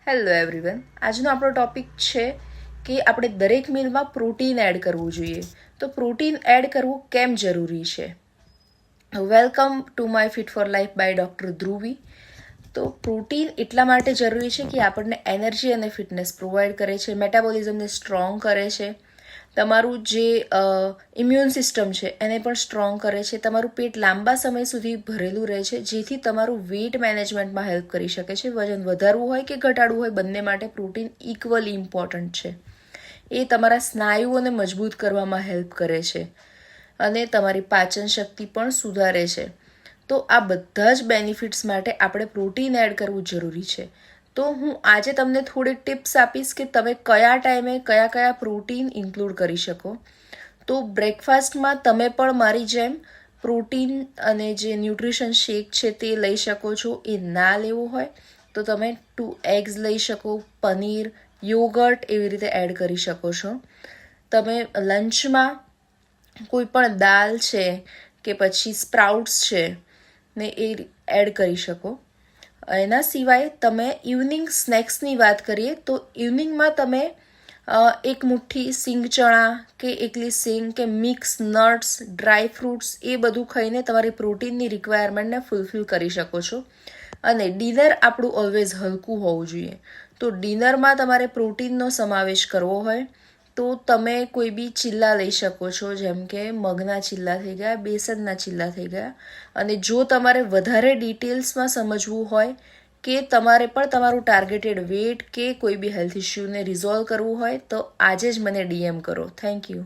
Hello everyone, આજનો આપણો topic છે કે આપણે દરેક મીલમાં પ્રોટીન એડ કરવું જોઈએ. તો પ્રોટીન એડ કરવું કેમ જરૂરી છે? Welcome to my fit for life by doctor Dhruvi. તો પ્રોટીન એટલા માટે જરૂરી છે કે આપણને એનર્જી અને ફિટનેસ પ્રોવાઈડ કરે છે, મેટાબોલિઝમને સ્ટ્રોંગ કરે છે, તમારું જે ઇમ્યુન સિસ્ટમ છે એને પણ સ્ટ્રોંગ કરે છે, તમારું પેટ લાંબા સમય સુધી ભરેલું રહે છે, જેથી તમારું વેઇટ મેનેજમેન્ટમાં હેલ્પ કરી શકે છે. વજન વધારવું હોય કે ઘટાડવું હોય, બંને માટે પ્રોટીન ઇક્વલી ઇમ્પોર્ટન્ટ છે. એ તમારા સ્નાયુઓને મજબૂત કરવામાં હેલ્પ કરે છે અને તમારી પાચન શક્તિ પણ સુધારે છે. તો આ બધા જ બેનિફિટ્સ માટે આપણે પ્રોટીન એડ કરવું જરૂરી છે. તો હું આજે તમને થોડીક ટિપ્સ આપીશ કે તમે કયા ટાઈમે કયા કયા પ્રોટીન ઇન્ક્લુડ કરી શકો. તો બ્રેકફાસ્ટમાં તમે પણ મારી જેમ પ્રોટીન અને જે ન્યુટ્રિશન શેક છે તે લઈ શકો છો. એ ના લેવું હોય તો તમે 2 એગ્સ લઈ શકો, પનીર, યોગર્ટ એવી રીતે એડ કરી શકો છો. તમે લંચમાં કોઈ પણ દાલ છે કે પછી સ્પ્રાઉટ્સ છે ને એ એડ કરી શકો. એના સિવાય તમે ઇવનિંગ સ્નેક્સની વાત કરીએ તો ઇવનિંગમાં તમે એક મુઠ્ઠી સિંગ ચણા કે એકલી સિંગ કે મિક્સ નટ્સ, ડ્રાય ફ્રૂટ્સ એ બધું ખાઈને તમારી પ્રોટીનની રિક્વાયરમેન્ટને ફૂલફિલ કરી શકો છો. અને ડિનર આપણું ઓલવેઝ હલકું હોવું જોઈએ. તો ડિનરમાં તમારે પ્રોટીનનો સમાવેશ કરવો હોય તો તમે કોઈ બી ચિલ્લા લઈ શકો છો, જેમ કે મગના ચિલ્લા થઈ ગયા, બેસનના ચિલ્લા થઈ ગયા. અને જો તમારે વધારે ડિટેલ્સમાં સમજવું હોય કે તમારે પણ તમારું ટાર્ગેટેડ વેટ કે કોઈ બી હેલ્થ ઇસ્યુને રિઝોલ્વ કરવું હોય તો આજે જ મને DM કરો. Thank you.